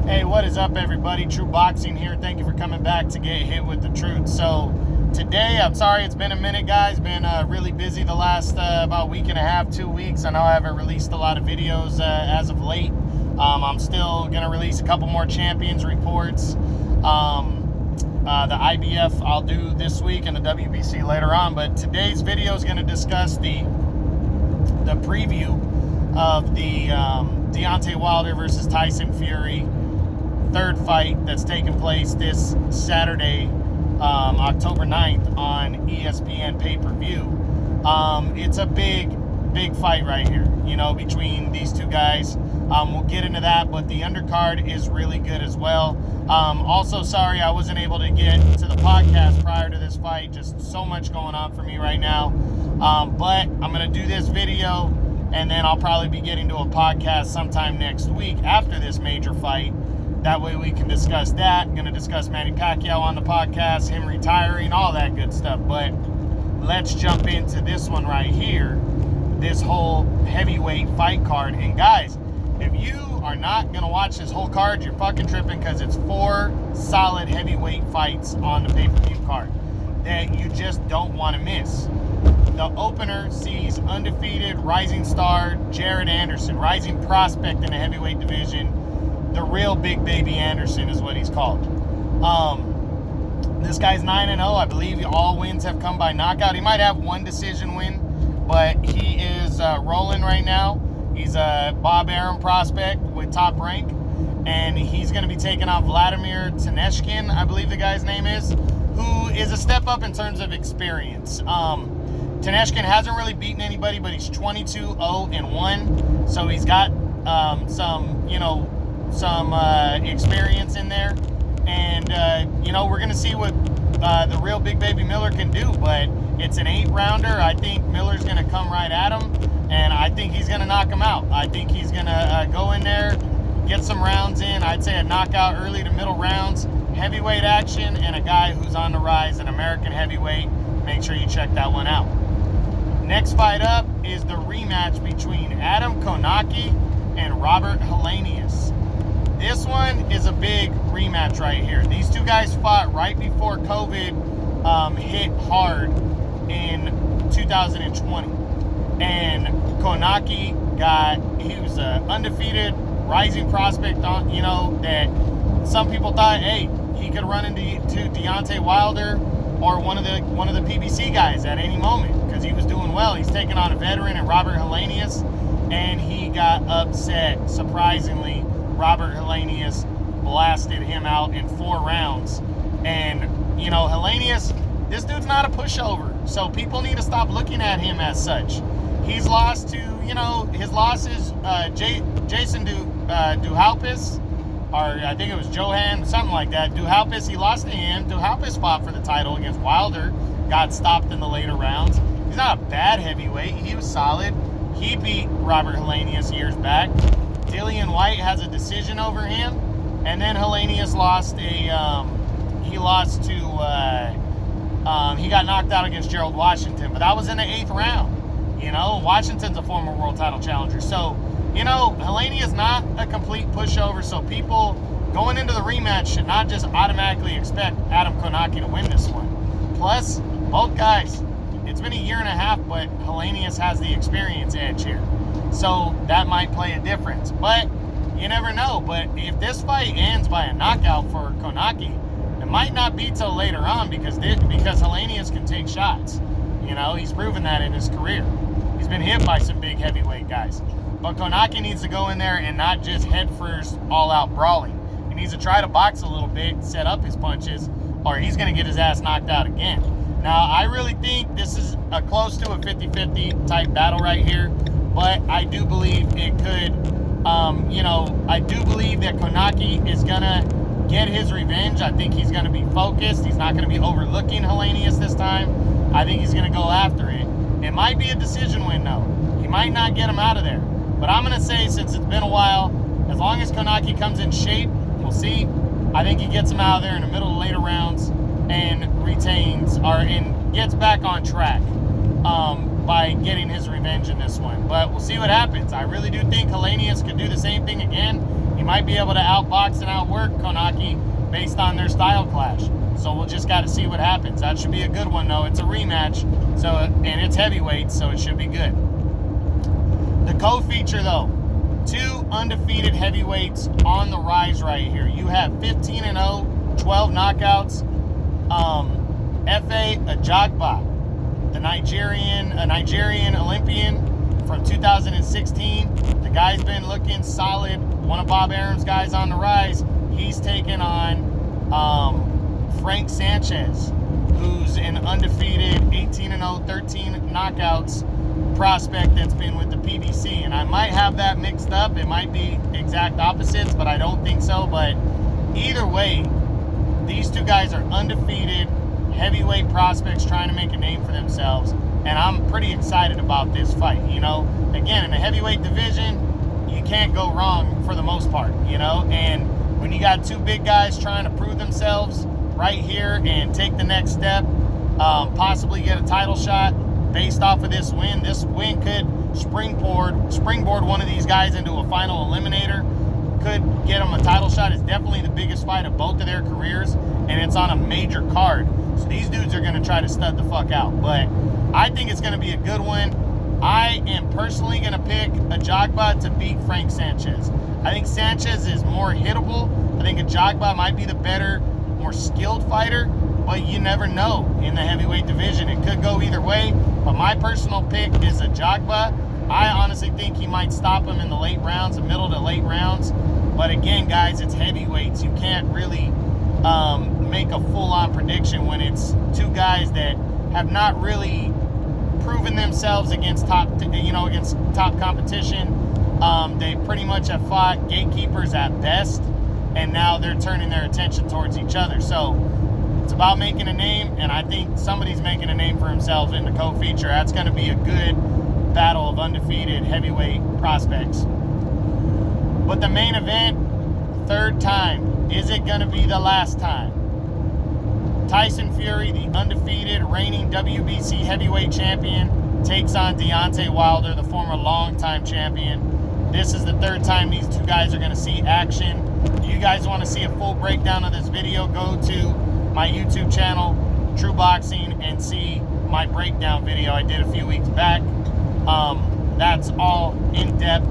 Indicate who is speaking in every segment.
Speaker 1: Hey, what is up, everybody? True Boxing here. Thank you for coming back to get hit with the truth. So today, I'm sorry it's been a minute, guys. Been really busy the last about week and a half, 2 weeks. I know I haven't released a lot of videos as of late. I'm still going to release a couple more champions reports. The IBF I'll do this week and the WBC later on. But today's video is going to discuss the preview of the Deontay Wilder versus Tyson Fury third fight that's taking place this Saturday, October 9th on ESPN pay-per-view. It's a big fight right here, between these two guys. We'll get into that, but the undercard is really good as well. Also, sorry I wasn't able to get to the podcast prior to this fight. Just so much going on for me right now. But I'm going to do this video, and then I'll probably be getting to a podcast sometime next week after this major fight. That way we can discuss that. I'm going to discuss Manny Pacquiao on the podcast, him retiring, all that good stuff. But let's jump into this one right here, this whole heavyweight fight card. And guys, if you are not going to watch this whole card, you're fucking tripping, because it's 4 solid heavyweight fights on the pay-per-view card that you just don't want to miss. The opener sees undefeated rising star Jared Anderson, rising prospect in the heavyweight division. The real big baby Anderson is what he's called. This guy's 9-0. I believe all wins have come by knockout. He might have one decision win, but he is rolling right now. He's a Bob Arum prospect with Top Rank, and he's going to be taking on Vladimir Teneshkin, I believe the guy's name is, who is a step up in terms of experience. Teneshkin hasn't really beaten anybody, but he's 22-0-1, so he's got some experience in there, and we're gonna see what the real big baby Miller can do. But it's an 8-rounder. I think Miller's gonna come right at him, and I think he's gonna knock him out. I think he's gonna go in there, get some rounds in. I'd say a knockout early to middle rounds, heavyweight action, and a guy who's on the rise, an American heavyweight. Make sure you check that one out. Next fight up is the rematch between Adam Konaki and Robert Helenius. This one is a big rematch right here. These two guys fought right before COVID hit hard in 2020. And Konaki he was an undefeated rising prospect, that some people thought, hey, he could run into Deontay Wilder or one of the PBC guys at any moment, because he was doing well. He's taking on a veteran and Robert Helenius, and he got upset. Surprisingly, Robert Helenius blasted him out in 4 rounds. And, Helenius, this dude's not a pushover, so people need to stop looking at him as such. He's lost to, his losses, Jason Duhaupas, or I think it was Johan, something like that. Duhaupas, he lost to him. Duhaupas fought for the title against Wilder, got stopped in the later rounds. He's not a bad heavyweight. He was solid. He beat Robert Helenius years back. Dillian White has a decision over him, and then Helenius he got knocked out against Gerald Washington, but that was in the 8th round. Washington's a former world title challenger, so Helenius not a complete pushover. So people going into the rematch should not just automatically expect Adam Konaki to win this one. Plus, both guys, it's been a year and a half, but Helenius has the experience edge here. So that might play a difference. But you never know. But if this fight ends by a knockout for Konaki, it might not be till later on, because Helenius can take shots. He's proven that in his career. He's been hit by some big heavyweight guys. But Konaki needs to go in there and not just head first, all-out brawling. He needs to try to box a little bit, set up his punches, or he's going to get his ass knocked out again. Now, I really think this is close to a 50-50 type battle right here. But I do believe it could, I do believe that Konaki is going to get his revenge. I think he's going to be focused. He's not going to be overlooking Helenius this time. I think he's going to go after it. It might be a decision win, though. He might not get him out of there. But I'm going to say, since it's been a while, as long as Konaki comes in shape, we'll see. I think he gets him out of there in the middle of later rounds and gets back on track. By getting his revenge in this one. But we'll see what happens. I really do think Helenius could do the same thing again. He might be able to outbox and outwork Konaki based on their style clash. So we'll just got to see what happens. That should be a good one, though. It's a rematch, and it's heavyweight, so it should be good. The co-feature, though, 2 undefeated heavyweights on the rise right here. You have 15-0, 12 knockouts. F.A. Ajagba, a Nigerian Olympian from 2016. The guy's been looking solid. One of Bob Arum's guys on the rise. He's taken on Frank Sanchez, who's an undefeated 18-0, 13 knockouts prospect that's been with the PBC. And I might have that mixed up. It might be exact opposites, but I don't think so. But either way, these 2 guys are undefeated heavyweight prospects trying to make a name for themselves. And I'm pretty excited about this fight. You know, again, in the heavyweight division, you can't go wrong for the most part, you know. And when you got 2 big guys trying to prove themselves right here and take the next step, possibly get a title shot based off of this win could springboard one of these guys into a final eliminator, could get them a title shot. It's definitely the biggest fight of both of their careers, and it's on a major card. So these dudes are going to try to stud the fuck out. But I think it's going to be a good one. I am personally going to pick Ajagba to beat Frank Sanchez. I think Sanchez is more hittable. I think Ajagba might be the better, more skilled fighter, but you never know in the heavyweight division. It could go either way, but my personal pick is Ajagba. I honestly think he might stop him in the late rounds, the middle to late rounds. But again, guys, it's heavyweights. You can't really make a full-on prediction when it's 2 guys that have not really proven themselves against top competition. They pretty much have fought gatekeepers at best, and now they're turning their attention towards each other. So it's about making a name, and I think somebody's making a name for himself in the co-feature. That's going to be a good battle of undefeated heavyweight prospects. But the main event, 3rd time, is it going to be the last time? Tyson Fury, the undefeated reigning WBC heavyweight champion, takes on Deontay Wilder, the former longtime champion. This is the 3rd time these 2 guys are going to see action. If you guys want to see a full breakdown of this video, go to my YouTube channel, True Boxing, and see my breakdown video I did a few weeks back. That's all in depth,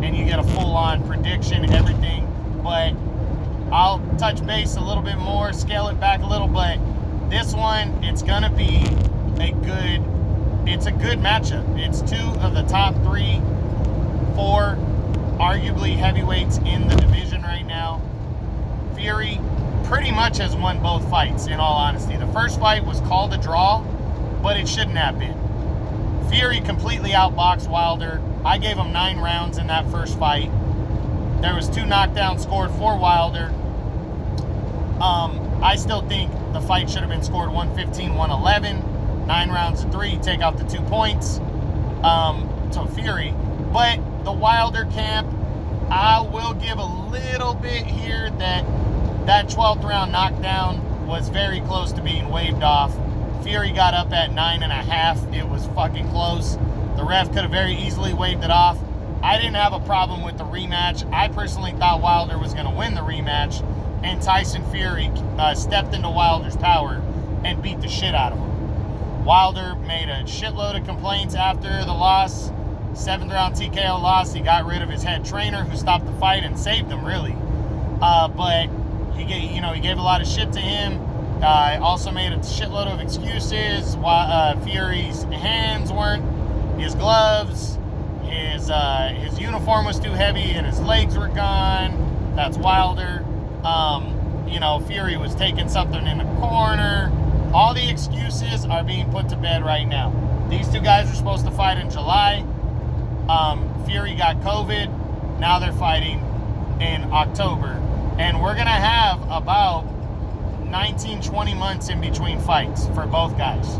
Speaker 1: and you get a full-on prediction, everything. But I'll touch base a little bit more, scale it back a little, but this one, it's going to be a good matchup. It's 2 of the top 3, 4 arguably heavyweights in the division right now. Fury pretty much has won both fights, in all honesty. The first fight was called a draw, but it shouldn't have been. Fury completely outboxed Wilder. I gave him 9 rounds in that first fight. There was 2 knockdowns scored for Wilder. I still think the fight should have been scored 115-111. 9 rounds to 3, take out the 2 points to Fury. But the Wilder camp, I will give a little bit here that 12th round knockdown was very close to being waved off. Fury got up at 9.5. It was fucking close. The ref could have very easily waved it off. I didn't have a problem with the rematch. I personally thought Wilder was going to win the rematch, and Tyson Fury stepped into Wilder's power and beat the shit out of him. Wilder made a shitload of complaints after the loss. 7th round TKO loss. He got rid of his head trainer, who stopped the fight and saved him, really. But he gave a lot of shit to him. Also made a shitload of excuses. Fury's hands weren't, his gloves, his uniform was too heavy, and his legs were gone. That's Wilder. Fury was taking something in the corner. All the excuses are being put to bed right now. These 2 guys were supposed to fight in July. Fury got COVID. Now they're fighting in October. And we're going to have about 19-20 months in between fights for both guys.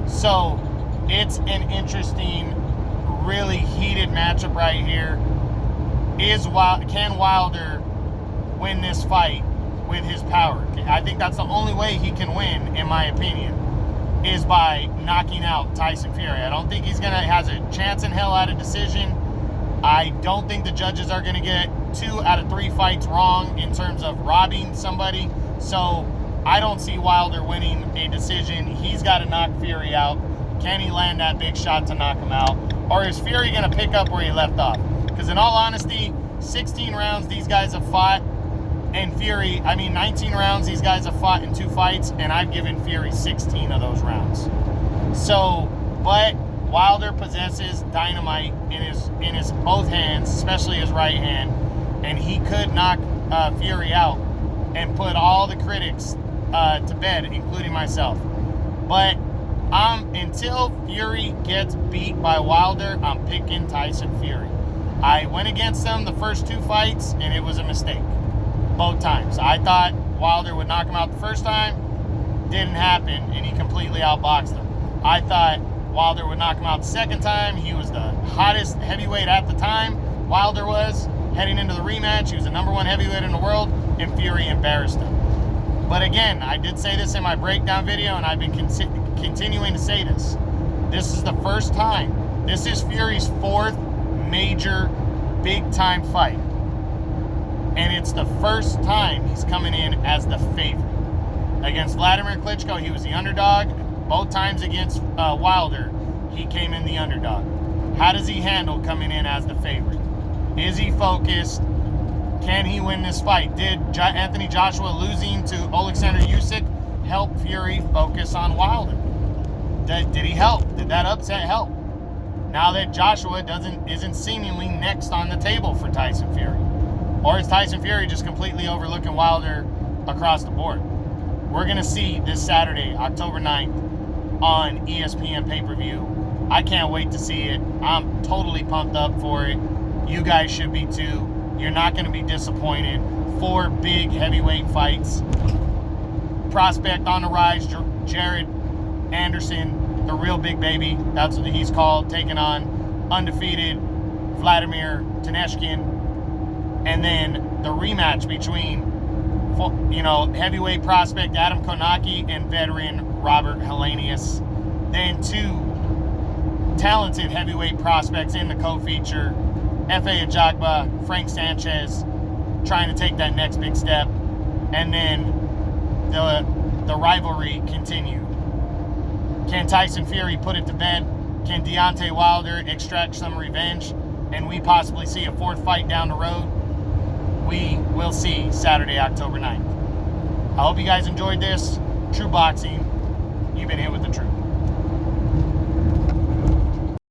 Speaker 1: So it's an interesting, really heated matchup right here. Can Wilder win this fight with his power? I think that's the only way he can win, in my opinion, is by knocking out Tyson Fury. I don't think has a chance in hell at a decision. I don't think the judges are going to get 2 out of 3 fights wrong in terms of robbing somebody. So I don't see Wilder winning a decision. He's got to knock Fury out. Can he land that big shot to knock him out? Or is Fury going to pick up where he left off? Because in all honesty, 16 rounds these guys have fought. And Fury, 19 rounds these guys have fought in 2 fights. And I've given Fury 16 of those rounds. So, but Wilder possesses dynamite in his both hands, especially his right hand. And he could knock Fury out and put all the critics to bed, including myself. But until Fury gets beat by Wilder, I'm picking Tyson Fury. I went against him the first 2 fights, and it was a mistake. Both times. I thought Wilder would knock him out the first time. Didn't happen, and he completely outboxed him. I thought Wilder would knock him out the second time. He was the hottest heavyweight at the time. Wilder was. Heading into the rematch, he was the #1 heavyweight in the world, and Fury embarrassed him. But again, I did say this in my breakdown video, and I've been continuing to say this. This is the first time. This is Fury's 4th major big-time fight. And it's the first time he's coming in as the favorite. Against Vladimir Klitschko, he was the underdog. Both times against Wilder, he came in the underdog. How does he handle coming in as the favorite? Is he focused? Can he win this fight? Did Anthony Joshua losing to Alexander Usyk help Fury focus on Wilder? Did he help? Did that upset help? Now that Joshua isn't seemingly next on the table for Tyson Fury. Or is Tyson Fury just completely overlooking Wilder across the board? We're going to see this Saturday, October 9th, on ESPN pay-per-view. I can't wait to see it. I'm totally pumped up for it. You guys should be too. You're not going to be disappointed. 4 big heavyweight fights. Prospect on the rise, Jared Anderson, the real big baby. That's what he's called. Taking on undefeated Vladimir Teneshkin. And then the rematch between, heavyweight prospect Adam Konaki and veteran Robert Helenius. Then 2 talented heavyweight prospects in the co-feature. F.A. Ajagba, Frank Sanchez, trying to take that next big step. And then the rivalry continued. Can Tyson Fury put it to bed? Can Deontay Wilder extract some revenge? And we possibly see a 4th fight down the road? We will see Saturday, October 9th. I hope you guys enjoyed this. True Boxing, you've been hit with the truth.